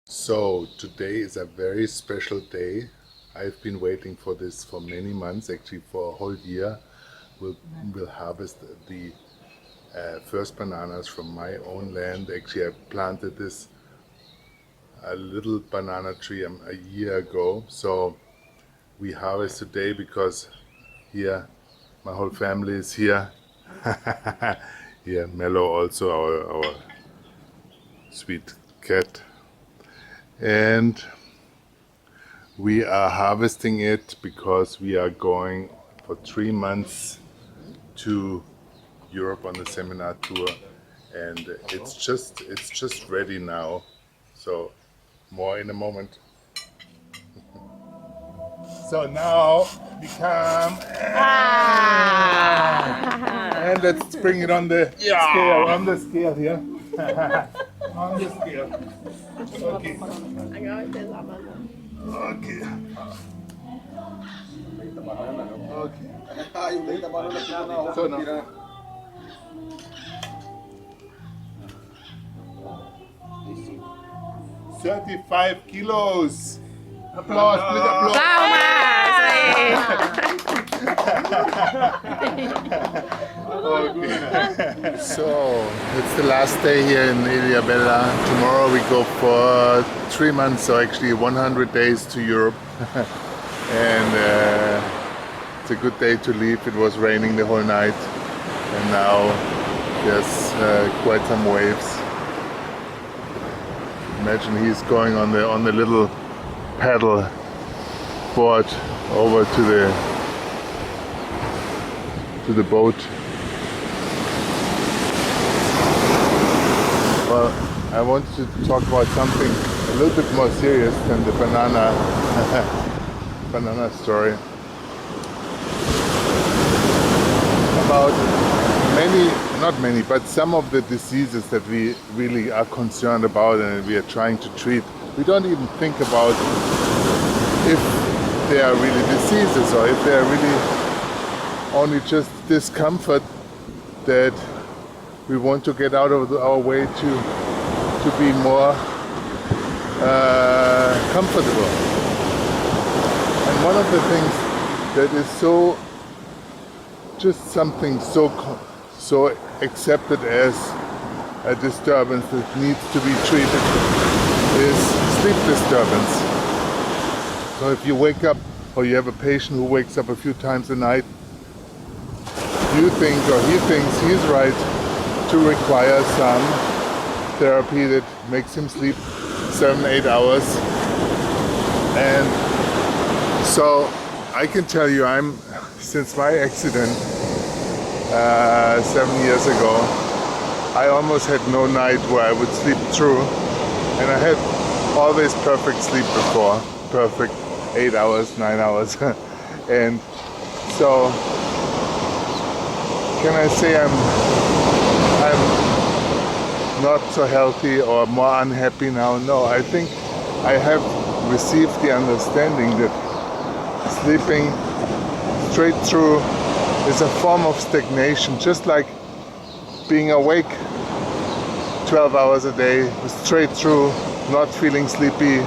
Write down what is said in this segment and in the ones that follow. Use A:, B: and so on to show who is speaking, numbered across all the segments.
A: So today is a very special day. I've been waiting for this for many months, actually for a whole year. We'll harvest the first bananas from my own land. Actually, I planted this a little banana tree a year ago. So we harvest today because here my whole family is here. Here, Mello also, our sweet cat. And we are harvesting it because we are going for 3 months to Europe on the seminar tour, and it's just ready now. So more in a moment. So now we come and let's bring it on the scale. On the scale here. On the scale. Okay. Okay. Okay. So now. 35 kilos. Applause, please applause. Okay. So it's the last day here in Bella. Tomorrow we go for 3 months, so actually 100 days to Europe. And it's a good day to leave. It was raining the whole night, and now there's quite some waves. Imagine he's going on the little paddle board over to the boat. Well, I wanted to talk about something a little bit more serious than the banana story. About not many, but some of the diseases that we really are concerned about and we are trying to treat. We don't even think about if they are really diseases or if they are really only just discomfort that we want to get out of our way to be more comfortable. And one of the things that is just something so accepted as a disturbance that needs to be treated is sleep disturbance. So if you wake up, or you have a patient who wakes up a few times a night, you think, or he thinks he's right to require some therapy that makes him sleep 7-8 hours. And so I can tell you, since my accident 7 years ago, I almost had no night where I would sleep through, and I had always perfect sleep before, perfect 8 hours, 9 hours. And so can I say I'm not so healthy or more unhappy now? No, I think I have received the understanding that sleeping straight through is a form of stagnation, just like being awake 12 hours a day, straight through, not feeling sleepy,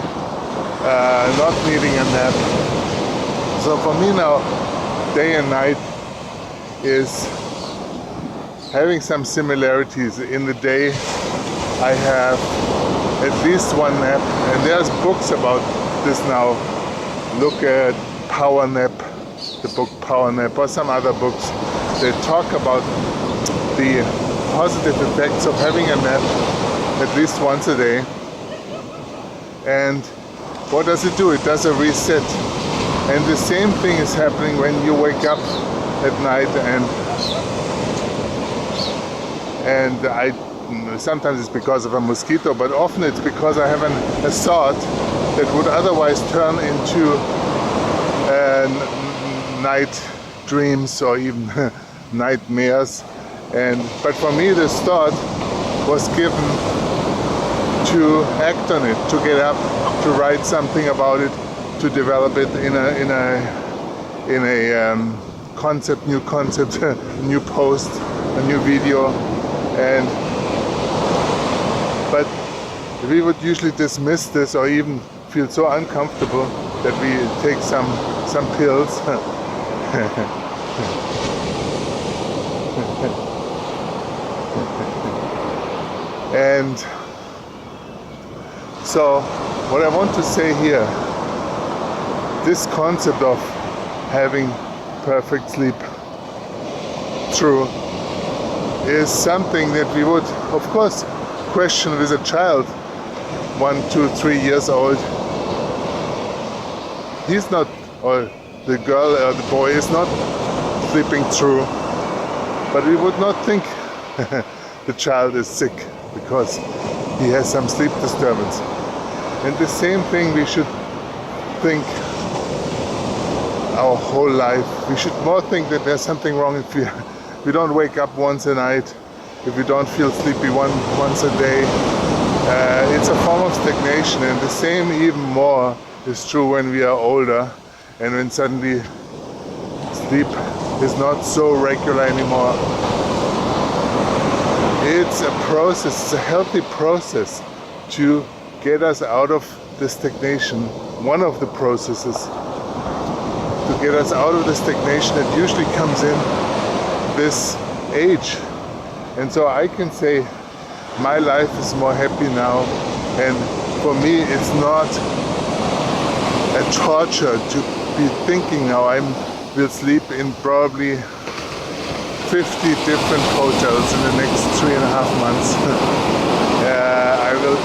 A: not needing a nap. So for me now, day and night is having some similarities. In the day I have at least one nap, and there's books about this now. Look at Power Nap, the book Power Nap, or some other books that talk about the positive effects of having a nap at least once a day. And what does it do? It does a reset. And the same thing is happening when you wake up at night, and I sometimes it's because of a mosquito, but often it's because I have a thought that would otherwise turn into night dreams or even nightmares. But for me, this thought was given to act on it, to get up, to write something about it, to develop it in a new concept, a new post, a new video. But we would usually dismiss this or even feel so uncomfortable that we take some pills. And so what I want to say here, this concept of having perfect sleep true is something that we would of course question with a child 1, 2, 3 years old. He's not, or the girl or the boy is not sleeping through, but we would not think the child is sick because he has some sleep disturbance. And the same thing we should think our whole life. We should more think that there's something wrong if we don't wake up once a night, if we don't feel sleepy once a day. It's a form of stagnation, and the same even more is true when we are older and when suddenly sleep is not so regular anymore. It's a process, it's a healthy process to get us out of the stagnation. One of the processes to get us out of the stagnation that usually comes in this age. And so I can say my life is more happy now, and for me it's not a torture to be thinking now I will sleep in probably 50 different hotels in the next 3.5 months. I will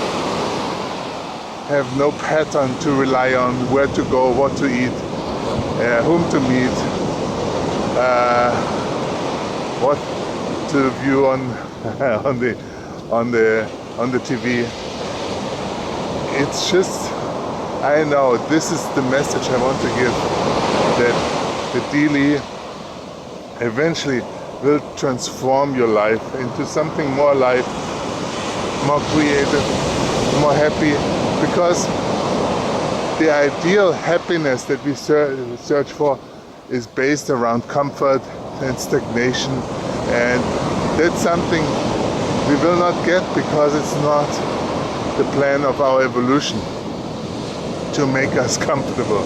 A: have no pattern to rely on, where to go, what to eat, whom to meet, what to view on the TV. It's just, I know this is the message I want to give, that the daily eventually will transform your life into something more alive, more creative, more happy, because the ideal happiness that we search for is based around comfort and stagnation, and that's something we will not get because it's not the plan of our evolution to make us comfortable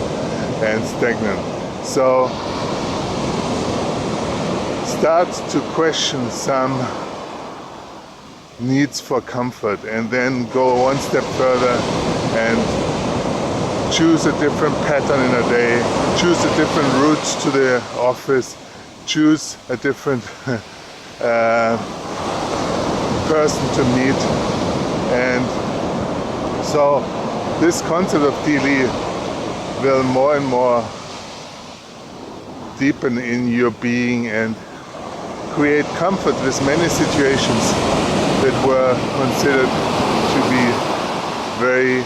A: and stagnant. So start to question some needs for comfort, and then go one step further and choose a different pattern in a day, choose a different route to the office, choose a different person to meet. And so this concept of daily will more and more deepen in your being and create comfort with many situations that were considered to be very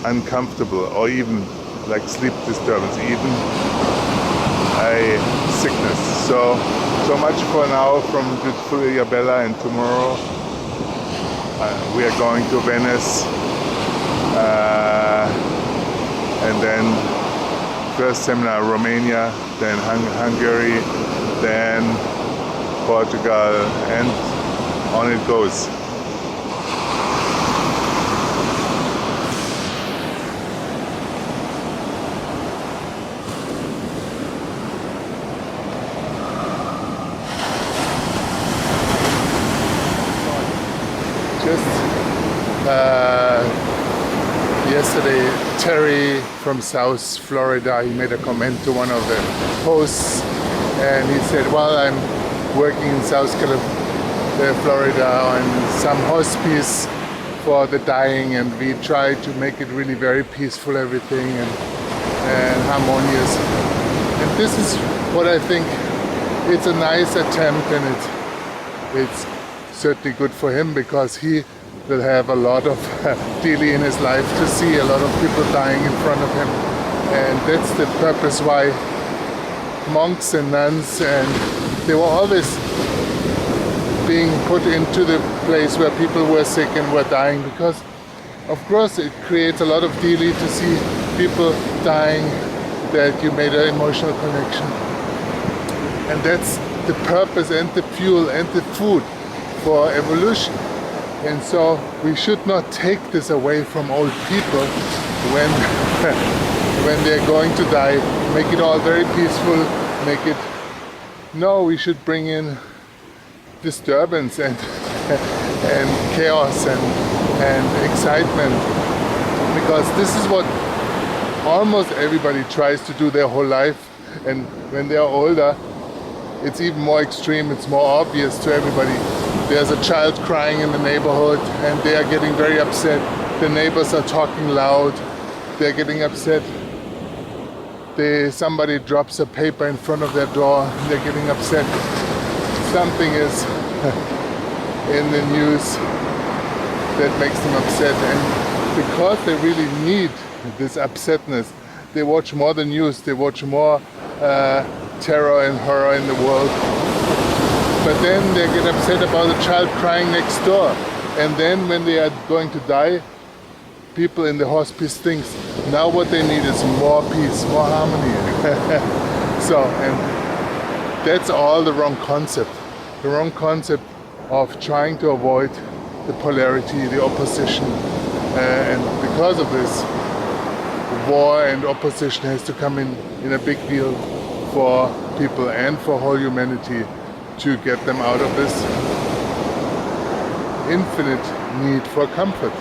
A: uncomfortable, or even like sleep disturbance, even a sickness. So much for now from beautiful Isabella, and tomorrow we are going to Venice, and then first seminar Romania, then Hungary, then Portugal, and on it goes. Yesterday, Terry from South Florida, he made a comment to one of the posts, and he said, well, I'm working in South Florida on some hospice for the dying, and we try to make it really very peaceful, everything, and harmonious. And this is what I think, it's a nice attempt, and it's certainly good for him, because he will have a lot of daily in his life to see a lot of people dying in front of him. And that's the purpose why monks and nuns, and they were always being put into the place where people were sick and were dying, because of course it creates a lot of daily to see people dying, that you made an emotional connection. And that's the purpose and the fuel and the food for evolution. And so we should not take this away from old people when when they're going to die. Make it all very peaceful, make it... No, we should bring in disturbance and and chaos and excitement, because this is what almost everybody tries to do their whole life, and when they are older it's even more extreme, it's more obvious to everybody. There's a child crying in the neighborhood and they are getting very upset. The neighbors are talking loud, they're getting upset. Somebody drops a paper in front of their door, they're getting upset. Something is in the news that makes them upset, and because they really need this upsetness, they watch more the news, they watch more terror and horror in the world. But then they get upset about the child crying next door, and then when they are going to die, people in the hospice think now what they need is more peace, more harmony. So, and that's all the wrong concept. The wrong concept of trying to avoid the polarity, the opposition, and because of this, war and opposition has to come in a big deal for people and for whole humanity to get them out of this infinite need for comfort.